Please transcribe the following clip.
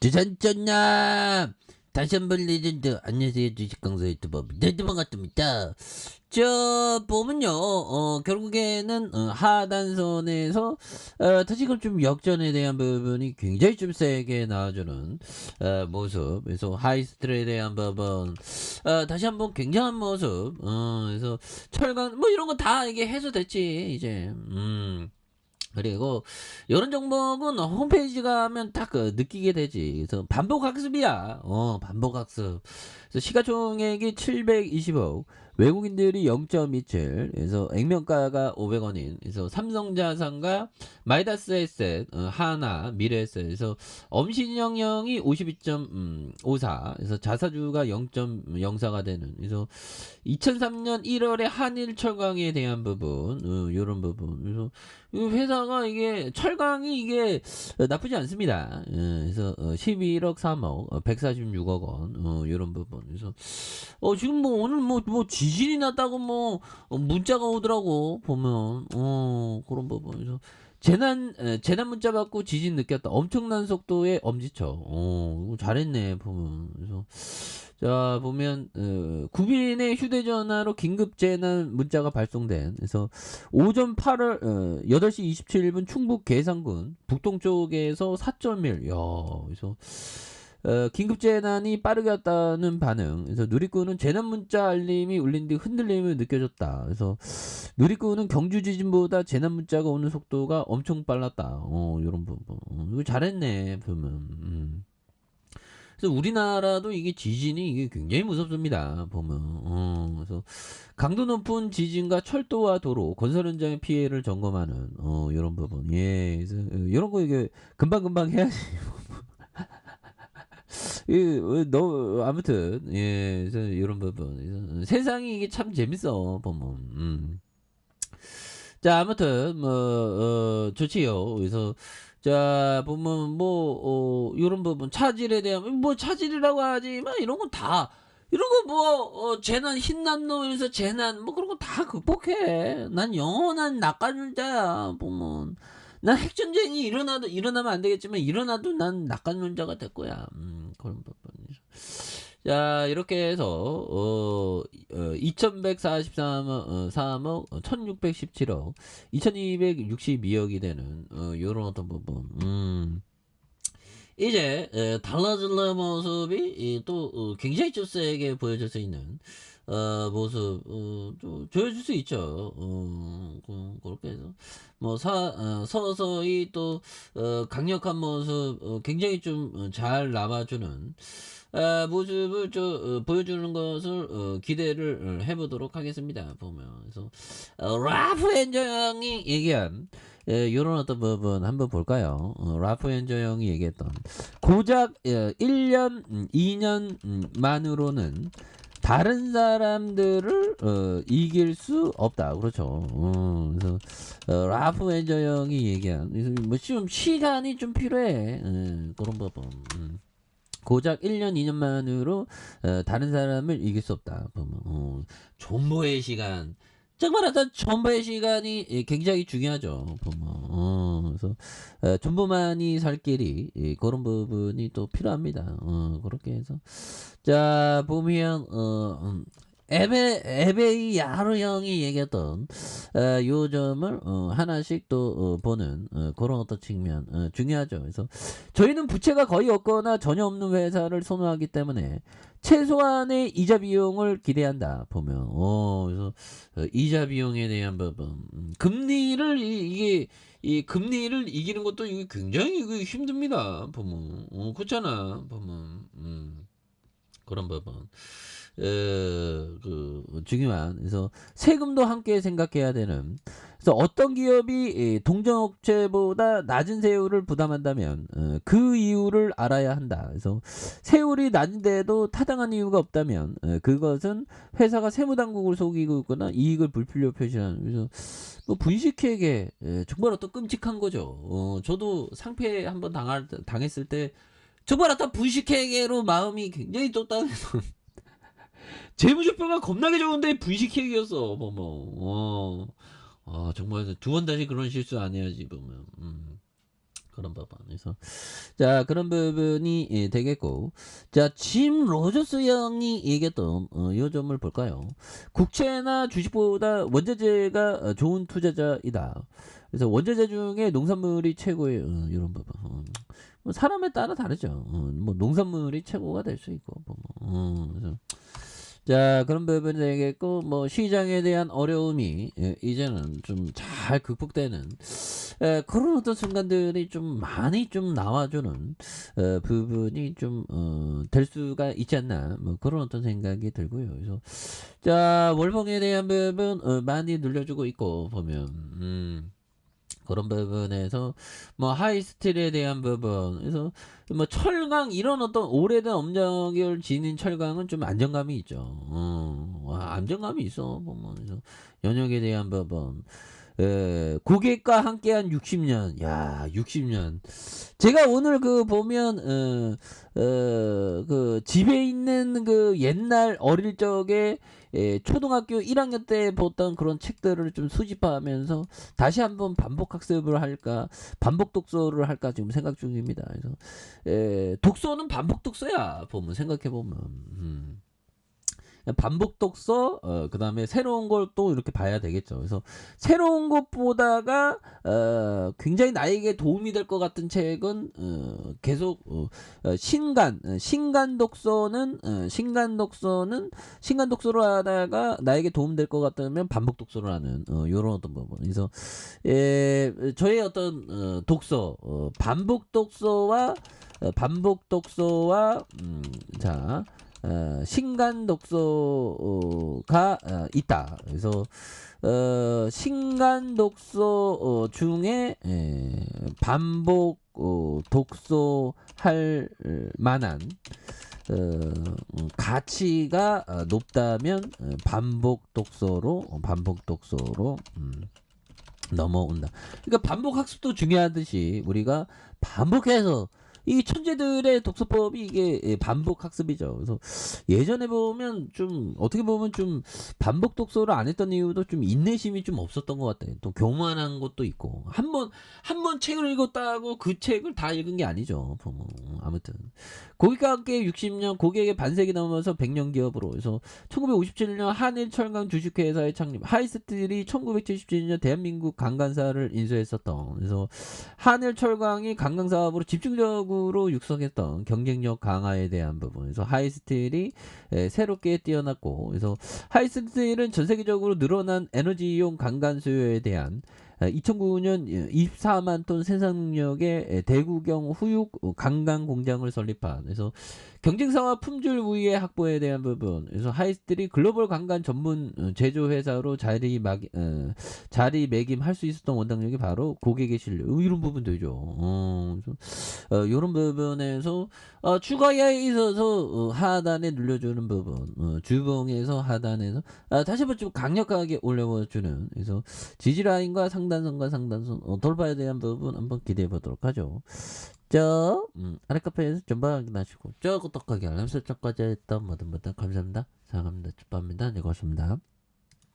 주산전남 다시 한번 레전드. 안녕하세요, 주식강사 유튜버 반갑습니다. 저 보면요, 결국에는 하단선에서 다시금 좀 역전에 대한 부분이 굉장히 좀 세게 나와주는 모습. 그래서 하이스트에 대한 부분 다시 한번 굉장한 모습. 그래서 철강 뭐 이런 거 다 이게 해소됐지 이제. 그리고 이런 종목은 홈페이지 가면 딱 느끼게 되지. 그래서 반복학습이야. 반복학습. 그래서 시가총액이 720억, 외국인들이 0.27, 그래서 액면가가 500원인, 그래서 삼성자산과 마이다스 에셋, 하나, 미래에셋에서 엄신영영이 52.54, 그래서 자사주가 0.04가 되는, 그래서 2003년 1월에 한일철강에 대한 부분, 요런 부분. 그래서 이 회사가 이게 철강이 이게 나쁘지 않습니다. 그래서 11억 3억 146억 원 이런 부분. 그래서 지금 뭐 오늘 뭐 지진이 났다고 뭐 문자가 오더라고 보면 그런 부분. 그래서 재난 문자 받고 지진 느꼈다. 엄청난 속도의 엄지척. 이거 잘했네 보면. 그래서 자 보면 국민의 휴대전화로 긴급재난 문자가 발송된. 그래서 오전 8월 8시 27분 충북 계산군 북동쪽에서 4.1. 야, 그래서 긴급재난이 빠르게 왔다는 반응. 그래서 누리꾼은 재난 문자 알림이 울린 뒤 흔들림을 느껴졌다. 그래서 누리꾼은 경주 지진보다 재난 문자가 오는 속도가 엄청 빨랐다. 이런 부분. 이거 잘했네 보면. 그래서 우리나라도 이게 지진이 이게 굉장히 무섭습니다 보면. 그래서 강도 높은 지진과 철도와 도로 건설 현장의 피해를 점검하는 이런 부분. 예, 그래서 이런 거 이게 금방 해야지. 너 아무튼 예, 그래서 이런 부분. 그래서 세상이 이게 참 재밌어 보면. 자 아무튼 뭐 좋지요. 그래서 자 보면 뭐 요런 부분 차질에 대한 뭐 차질이라고 하지 막 이런 건 다 이런 거 뭐 재난 흰남노에서 재난 뭐 그런 거 다 극복해. 난 영원한 낙관론자야 보면. 난 핵전쟁이 일어나면 안 되겠지만 일어나도 난 낙관론자가 될 거야. 그런 부분이죠. 자 이렇게 해서 2143억 3억 1617억 2262억이 되는 요런 어떤 부분. 이제 달라질 모습이 또 굉장히 좀 세게 보여질 수 있는 모습 또 보여줄 수 있죠. 그렇게 해서 뭐 서서히 또 강력한 모습 굉장히 좀 잘 남아주는 모습을 보여주는 것을 기대를 해보도록 하겠습니다. 보면 그래서 라프 엔저 형이 얘기한 요런 어떤 부분 한번 볼까요? 라프 엔저 형이 얘기했던 고작 1년 2년 만으로는 다른 사람들을 이길 수 없다. 그렇죠. 그래서 라프 엔저 형이 얘기한 그래서 뭐 좀 시간이 좀 필요해. 그런 부분. 고작 1년 2년만으로 다른 사람을 이길 수 없다. 보면 존버의 시간. 정말 어떤 존버의 시간이 굉장히 중요하죠. 보면 그래서 존버만이 살 길이 그런 부분이 또 필요합니다. 그렇게 해서 자 보면 에베이 야루 형이 얘기했던 요 점을 하나씩 또 보는 그런 어떤 측면 중요하죠. 그래서 저희는 부채가 거의 없거나 전혀 없는 회사를 선호하기 때문에 최소한의 이자 비용을 기대한다. 보면 그래서 이자 비용에 대한 부분 금리를 이게 이 금리를 이기는 것도 이게 굉장히 힘듭니다. 보면 그렇잖아. 보면 그런 부분. 중요한. 그래서 세금도 함께 생각해야 되는. 그래서 어떤 기업이 동종업체보다 낮은 세율을 부담한다면 그 이유를 알아야 한다. 그래서 세율이 낮은데도 타당한 이유가 없다면 그것은 회사가 세무당국을 속이고 있거나 이익을 불필요 표시하는. 그래서 뭐 분식회계 정말 어떤 끔찍한 거죠. 저도 상패 한번 당했을 때 정말 어떤 분식회계로 마음이 굉장히 또 재무제표가 겁나게 좋은데 분식회계였어 보면. 정말 두 번 다시 그런 실수 안 해야지 보면. 그런 부분. 그래서 자 그런 부분이 되겠고 자 짐 로저스 형이 얘기했던 요 점을 볼까요? 국채나 주식보다 원자재가 좋은 투자자이다. 그래서 원자재 중에 농산물이 최고의 이런 부분. 뭐 사람에 따라 다르죠. 뭐 농산물이 최고가 될 수 있고 그래서 자 그런 부분이 되겠고 뭐 시장에 대한 어려움이 이제는 좀 잘 극복되는 그런 어떤 순간들이 좀 많이 좀 나와주는 부분이 좀 될 수가 있지 않나 뭐 그런 어떤 생각이 들고요. 그래서 자 월봉에 대한 부분 많이 눌려주고 있고 보면 그런 부분에서 뭐 하이스틸에 대한 부분 그래서 뭐 철강 이런 어떤 오래된 업력을 지닌 철강은 좀 안정감이 있죠. 안정감이 있어 보면 그래서 연역에 대한 부분 고객과 함께한 60년 야 60년 제가 오늘 그 보면 그 집에 있는 그 옛날 어릴 적에 초등학교 1학년 때 봤던 그런 책들을 좀 수집하면서 다시 한번 반복 학습을 할까 반복 독서를 할까 지금 생각 중입니다. 그래서 독서는 반복 독서야 보면 생각해 보면 반복 독서 그다음에 새로운 걸 또 이렇게 봐야 되겠죠. 그래서 새로운 것 보다가 굉장히 나에게 도움이 될 것 같은 책은 계속 신간 독서는 신간 독서를 하다가 나에게 도움될 것 같다면 반복 독서를 하는 요런 어떤 부분. 그래서 저의 어떤 독서 반복 독서와 자 신간 독서가 있다. 그래서 신간 독서 중에 반복 독서할 만한 가치가 높다면 반복 독서로 넘어온다. 그러니까 반복 학습도 중요하듯이 우리가 반복해서 이 천재들의 독서법이 이게 반복 학습이죠. 그래서 예전에 보면 좀 어떻게 보면 좀 반복 독서를 안 했던 이유도 좀 인내심이 좀 없었던 것 같아요. 또 교만한 것도 있고 한 번 책을 읽었다고 그 책을 다 읽은 게 아니죠. 보면 아무튼 고객과 함께 60년 고객의 반세기 넘어서 100년 기업으로 해서 1957년 한일철강 주식회사의 창립 하이스틸이 1977년 대한민국 강간사를 인수했었던 그래서 한일철강이 관광사업으로 집중적으로 육성했던 경쟁력 강화에 대한 부분. 그래서 하이스틸이 새롭게 뛰어났고, 그래서 하이스틸은 전 세계적으로 늘어난 에너지용 관광 수요에 대한 2009년 24만 톤 생산 능력의 대구경 후육 관광 공장을 설립한 그래서 경쟁사와 품질 우위의 확보에 대한 부분 그래서 하이스틸이 글로벌 관광 전문 제조 회사로 자리매김할 수 있었던 원동력이 바로 고객의 신뢰 이런 부분 되죠. 이런 부분에서 추가에 있어서 하단에 눌려주는 부분 주봉에서 하단에서 다시 한번 좀 강력하게 올려주는 그래서 지지라인과 상단선과 상단선 돌파에 대한 부분 한번 기대해 보도록 하죠. 아래 카페에서 전방 확인하시고 구독하기 알람 설정까지 했던 모든 분들 감사합니다. 사랑합니다. 축복합니다. 네 고맙습니다.